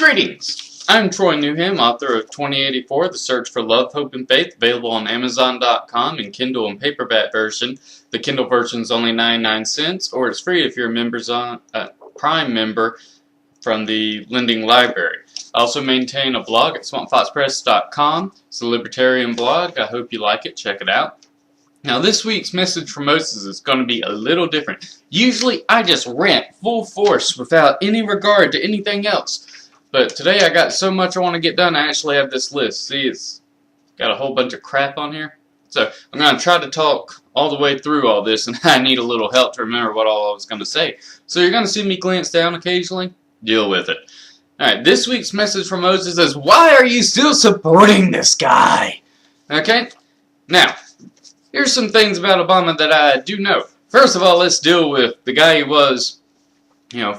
Greetings! I'm Troy Newham, author of 2084, The Search for Love, Hope, and Faith, available on Amazon.com in Kindle and paperback version. The Kindle version is only 99 cents, or it's free if you're a Prime member from the Lending Library. I also maintain a blog at swampfoxpress.com. It's a libertarian blog. I hope you like it. Check it out. Now, this week's message from Moses is going to be a little different. Usually, I just rant full force without any regard to anything else. But today I got so much I want to get done, I actually have this list. See, it's got a whole bunch of crap on here. So I'm going to try to talk all the way through all this, and I need a little help to remember what all I was going to say. So you're going to see me glance down occasionally. Deal with it. Alright, this week's message from Moses is, why are you still supporting this guy? Okay? Now, here's some things about Obama that I do know. First of all, let's deal with the guy he was,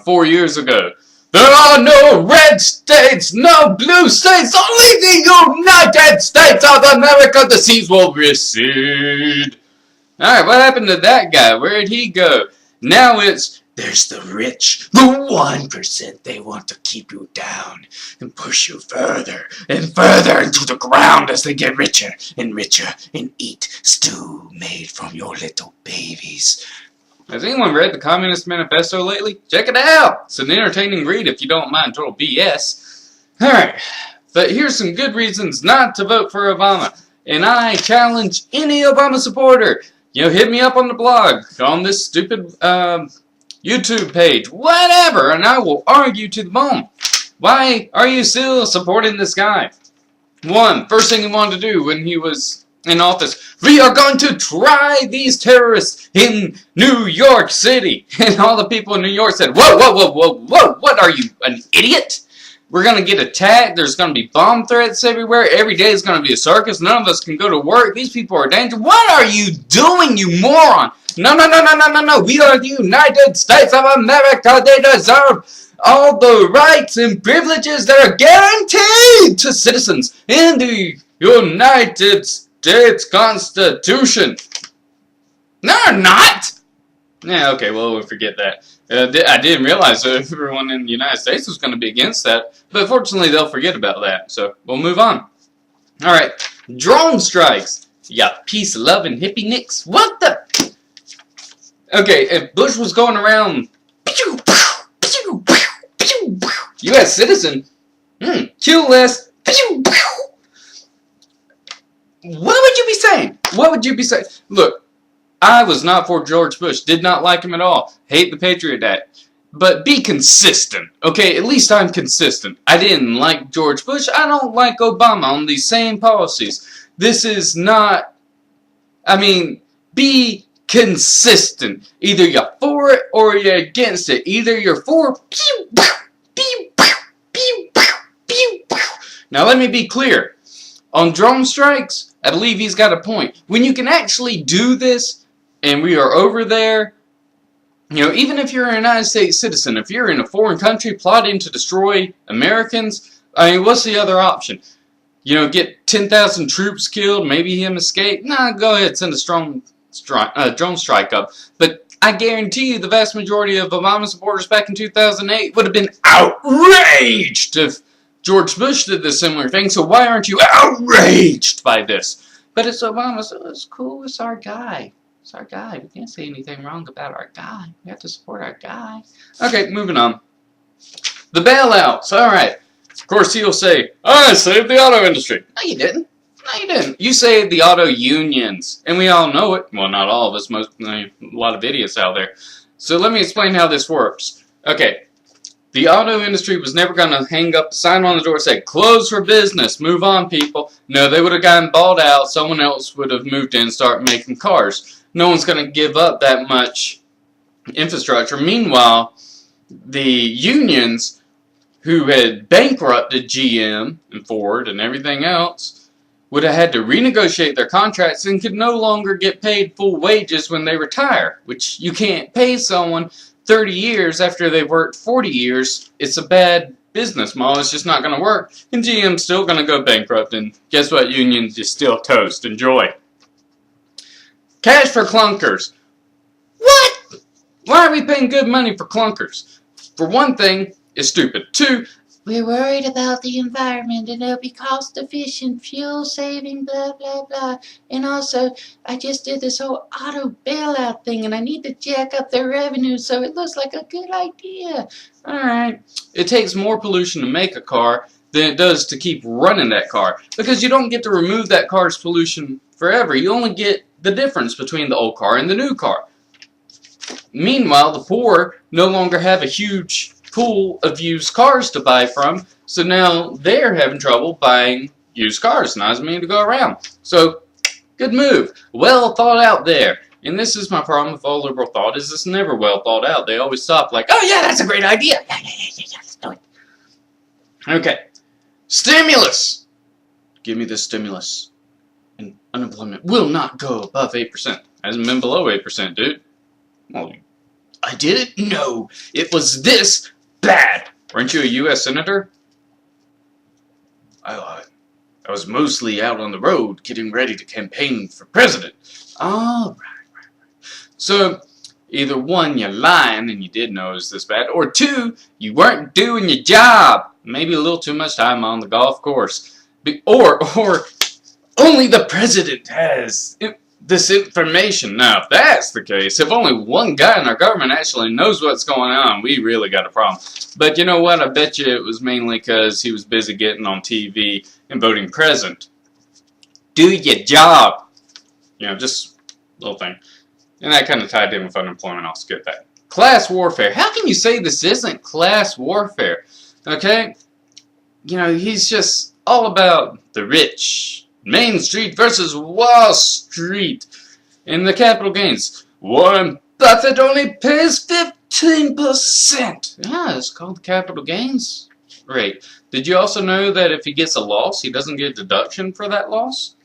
4 years ago. There are no red states, no blue states, only the United States of America. The seas will recede. Alright, what happened to that guy? Where did he go? Now there's the rich, the 1%. They want to keep you down and push you further and further into the ground as they get richer and richer and eat stew made from your little babies. Has anyone read the Communist Manifesto lately? Check it out! It's an entertaining read if you don't mind total BS. Alright, but here's some good reasons not to vote for Obama. And I challenge any Obama supporter. Hit me up on the blog, on this stupid YouTube page, whatever, and I will argue to the bone. Why are you still supporting this guy? First thing he wanted to do when he was in office, we are going to try these terrorists in New York City. And all the people in New York said, whoa, whoa, whoa, whoa, whoa, what are you, an idiot? We're going to get attacked, there's going to be bomb threats everywhere, every day is going to be a circus, none of us can go to work, these people are dangerous. What are you doing, you moron? No, no, no, no, no, no, no, we are the United States of America, they deserve all the rights and privileges that are guaranteed to citizens in the United States Constitution. No, they're not! Yeah, okay, well, we'll forget that. I didn't realize that everyone in the United States was going to be against that, but fortunately they'll forget about that, so we'll move on. Alright, drone strikes. You got peace, love, and hippie nicks. What the? Okay, if Bush was going around U.S. citizen, kill less. What would you be saying? What would you be saying? Look, I was not for George Bush. Did not like him at all. Hate the Patriot Act. But be consistent. Okay, at least I'm consistent. I didn't like George Bush. I don't like Obama on these same policies. This is not... be consistent. Either you're for it or you're against it. Either you're for... Now let me be clear. On drone strikes, I believe he's got a point. When you can actually do this, and we are over there, even if you're a United States citizen, if you're in a foreign country plotting to destroy Americans, what's the other option? Get 10,000 troops killed, maybe him escape? Nah, go ahead, send a drone strike up. But I guarantee you the vast majority of Obama supporters back in 2008 would have been outraged if George Bush did this similar thing, so why aren't you outraged by this? But it's Obama, so it's cool, it's our guy. It's our guy. We can't say anything wrong about our guy. We have to support our guy. Okay, moving on. The bailouts, alright. Of course he'll say, I saved the auto industry. No, you didn't. No, you didn't. You saved the auto unions. And we all know it. Well, not all of us, a lot of idiots out there. So let me explain how this works. Okay. The auto industry was never going to hang up a sign on the door that said, close for business, move on people. No, they would have gotten bought out, someone else would have moved in and started making cars. No one's going to give up that much infrastructure. Meanwhile, the unions who had bankrupted GM and Ford and everything else would have had to renegotiate their contracts and could no longer get paid full wages when they retire, which you can't pay someone 30 years after they've worked 40 years, it's a bad business model. It's just not going to work. And GM's still going to go bankrupt. And guess what? Unions is still toast. Enjoy. Cash for clunkers. What? Why are we paying good money for clunkers? For one thing, it's stupid. Two, we're worried about the environment and it'll be cost efficient, fuel saving, blah, blah, blah. And also, I just did this whole auto bailout thing and I need to jack up their revenue so it looks like a good idea. Alright, it takes more pollution to make a car than it does to keep running that car. Because you don't get to remove that car's pollution forever. You only get the difference between the old car and the new car. Meanwhile, the poor no longer have a huge pool of used cars to buy from, so now they're having trouble buying used cars, not as many to go around. So, good move. Well thought out there. And this is my problem with all liberal thought, is it's never well thought out. They always stop like, oh yeah, that's a great idea. Yeah, let's do it. Okay. Stimulus! Give me the stimulus. And unemployment will not go above 8%. Hasn't been below 8%, dude. Well, I did it? No. It was this bad. Weren't you a U.S. Senator? I was mostly out on the road getting ready to campaign for president. Oh, right. So, either one, you're lying and you did know it was this bad, or two, you weren't doing your job. Maybe a little too much time on the golf course. Or only the president has this information. Now, if that's the case, if only one guy in our government actually knows what's going on, we really got a problem. But you know what? I bet you it was mainly because he was busy getting on TV and voting president. Do your job. You know, just a little thing. And that kind of tied in with unemployment. I'll skip that. Class warfare. How can you say this isn't class warfare? Okay? You know, he's just all about the rich. Main Street versus Wall Street. And the capital gains. Warren Buffett only pays 15%. Yeah, it's called capital gains rate. Did you also know that if he gets a loss, he doesn't get a deduction for that loss?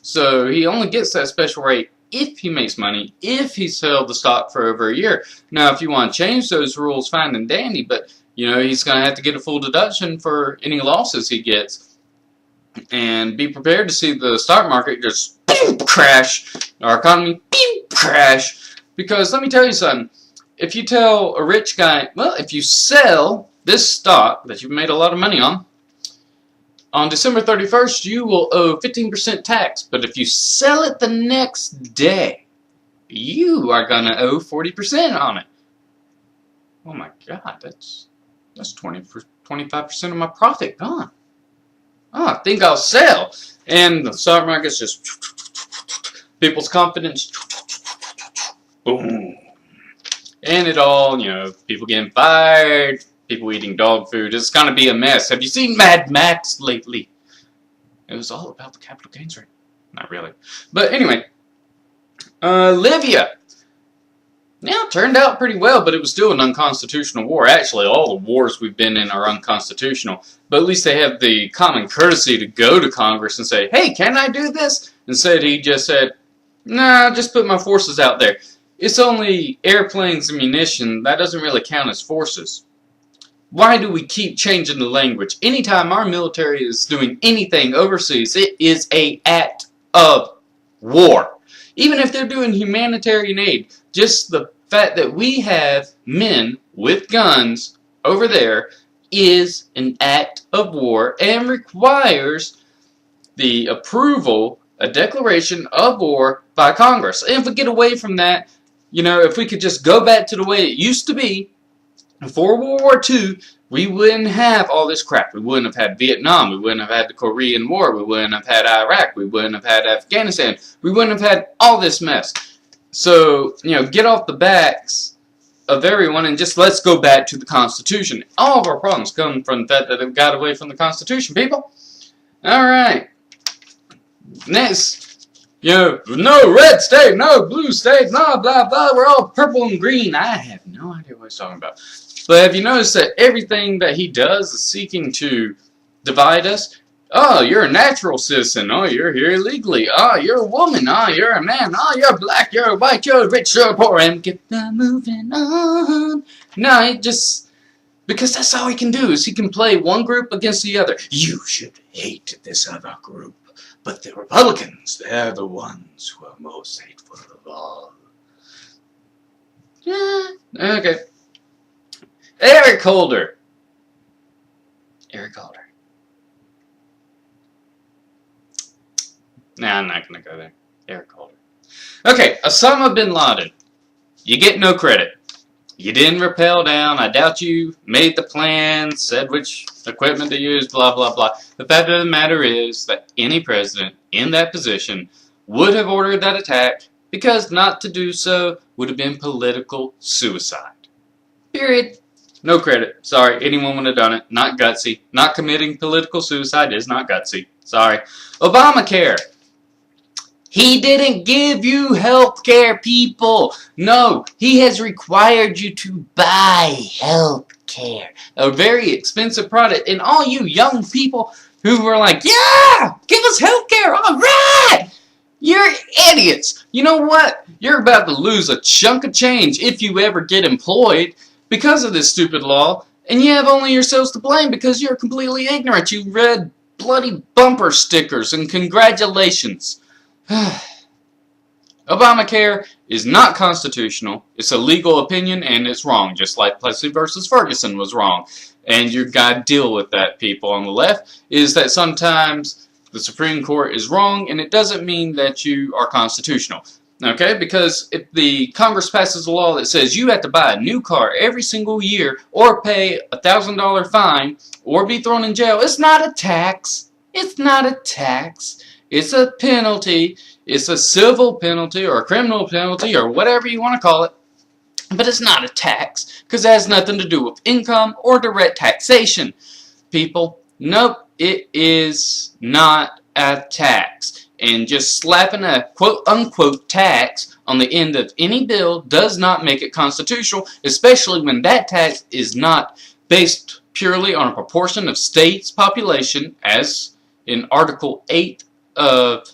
So he only gets that special rate if he makes money, if he's held the stock for over a year. Now, if you want to change those rules, fine and dandy, but you know, he's going to have to get a full deduction for any losses he gets. And be prepared to see the stock market just crash, our economy crash. Because let me tell you something, if you tell a rich guy, well, if you sell this stock that you've made a lot of money on December 31st, you will owe 15% tax. But if you sell it the next day, you are going to owe 40% on it. Oh my God, that's 25% of my profit gone. Oh, I think I'll sell. And the stock market's just, people's confidence, boom. And it all, you know, people getting fired, people eating dog food. It's going to be a mess. Have you seen Mad Max lately? It was all about the capital gains rate. Not really. But anyway, Libya. Now, it turned out pretty well, but it was still an unconstitutional war. Actually, all the wars we've been in are unconstitutional. But at least they have the common courtesy to go to Congress and say, hey, can I do this? Instead, he just said, nah, just put my forces out there. It's only airplanes and munition. That doesn't really count as forces. Why do we keep changing the language? Anytime our military is doing anything overseas, it is an act of war. Even if they're doing humanitarian aid, just the fact that we have men with guns over there is an act of war and requires the approval, a declaration of war by Congress. And if we get away from that, you know, if we could just go back to the way it used to be before World War II, we wouldn't have all this crap. We wouldn't have had Vietnam. We wouldn't have had the Korean War. We wouldn't have had Iraq. We wouldn't have had Afghanistan. We wouldn't have had all this mess. So, you know, get off the backs of everyone and just let's go back to the Constitution. All of our problems come from the fact that it got away from the Constitution, people. Alright. Next. You know, no red state, no blue state, no blah blah. We're all purple and green. I have no idea what he's talking about. But have you noticed that everything that he does is seeking to divide us? Oh, you're a natural citizen. Oh, you're here illegally. Oh, you're a woman. Oh, you're a man. Oh, you're black. You're white. You're rich. You're poor. And get moving on. No, he just... because that's all he can do, is he can play one group against the other. You should hate this other group. But the Republicans, they're the ones who are most hateful of all. Yeah, okay. Eric Holder. Eric Holder. Nah, I'm not gonna go there. Eric Holder. Okay, Osama bin Laden. You get no credit. You didn't rappel down. I doubt you made the plans, said which equipment to use, blah, blah, blah. The fact of the matter is that any president in that position would have ordered that attack because not to do so would have been political suicide. Period. No credit. Sorry, anyone would have done it. Not gutsy. Not committing political suicide is not gutsy. Sorry. Obamacare. He didn't give you health care, people. No, he has required you to buy health care. A very expensive product. And all you young people who were like, yeah, give us health care. All right. You're idiots. You know what? You're about to lose a chunk of change if you ever get employed because of this stupid law. And you have only yourselves to blame because you're completely ignorant. You read bloody bumper stickers and congratulations. Obamacare is not constitutional. It's a legal opinion and it's wrong, just like Plessy versus Ferguson was wrong. And you gotta deal with that, people on the left, is that sometimes the Supreme Court is wrong and it doesn't mean that you are constitutional. Okay, because if the Congress passes a law that says you have to buy a new car every single year or pay a $1,000 fine or be thrown in jail, it's not a tax. It's not a tax. It's a penalty. It's a civil penalty or a criminal penalty or whatever you want to call it. But it's not a tax because it has nothing to do with income or direct taxation. People, nope, it is not a tax. And just slapping a quote-unquote tax on the end of any bill does not make it constitutional, especially when that tax is not based purely on a proportion of states' population, as in Article 8 of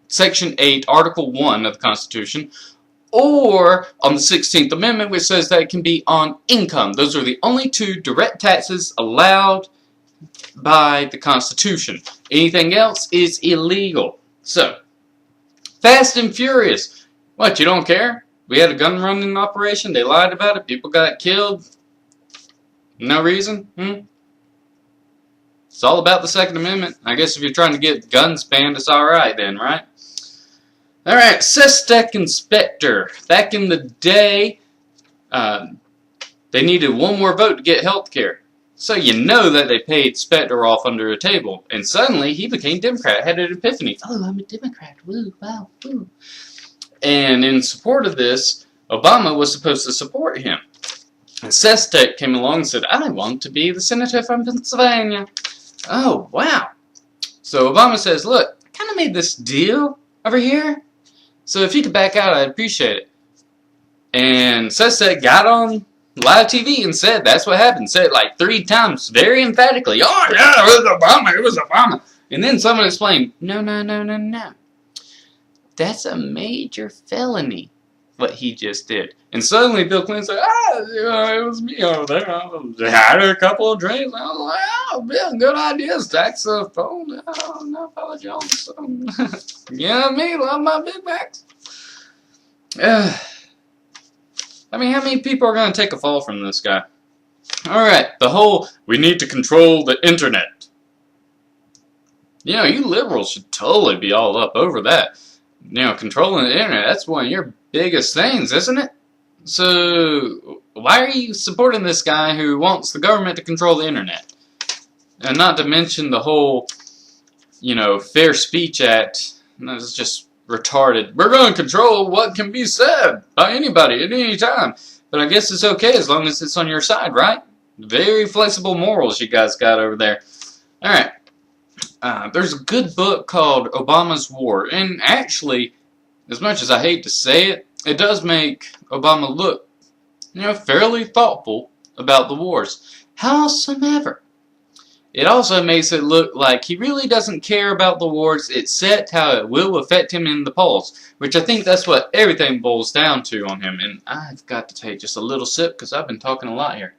Section 8, Article 1 of the Constitution, or on the 16th Amendment, which says that it can be on income. Those are the only two direct taxes allowed by the Constitution. Anything else is illegal. So, Fast and Furious. What, you don't care? We had a gun running operation, they lied about it, people got killed. No reason? It's all about the Second Amendment. I guess if you're trying to get guns banned, it's alright then, right? Alright, SESTEC Inspector. Back in the day, they needed one more vote to get health care. So you know that they paid Specter off under a table. And suddenly, he became Democrat. Had an epiphany. Oh, I'm a Democrat. Woo, wow, woo. And in support of this, Obama was supposed to support him. And SESTEC came along and said, I want to be the senator from Pennsylvania. Oh, wow. So Obama says, look, I kind of made this deal over here. So if you could back out, I'd appreciate it. And SESTEC got on live TV and said that's what happened. Said it like 3 times, very emphatically. Oh, yeah, it was Obama. It was Obama. And then someone explained, no. That's a major felony, what he just did. And suddenly Bill Clinton said, it was me over there. I had a couple of drinks. I was like, oh, Bill, good idea. Saxophone. Oh, no, Paula Jones. Yeah, me, love my Big Macs. I mean, how many people are going to take a fall from this guy? Alright, the whole, we need to control the internet. You know, you liberals should totally be all up over that. You know, controlling the internet, that's one of your biggest things, isn't it? So, why are you supporting this guy who wants the government to control the internet? And not to mention the whole, you know, Fair Speech Act. That's just retarded. We're going to control what can be said by anybody at any time. But I guess it's okay as long as it's on your side, right? Very flexible morals you guys got over there. Alright. There's a good book called Obama's War. And actually, as much as I hate to say it, it does make Obama look, you know, fairly thoughtful about the wars. Howsoever, it also makes it look like he really doesn't care about the wars except how it will affect him in the polls. Which I think that's what everything boils down to on him. And I've got to take just a little sip because I've been talking a lot here.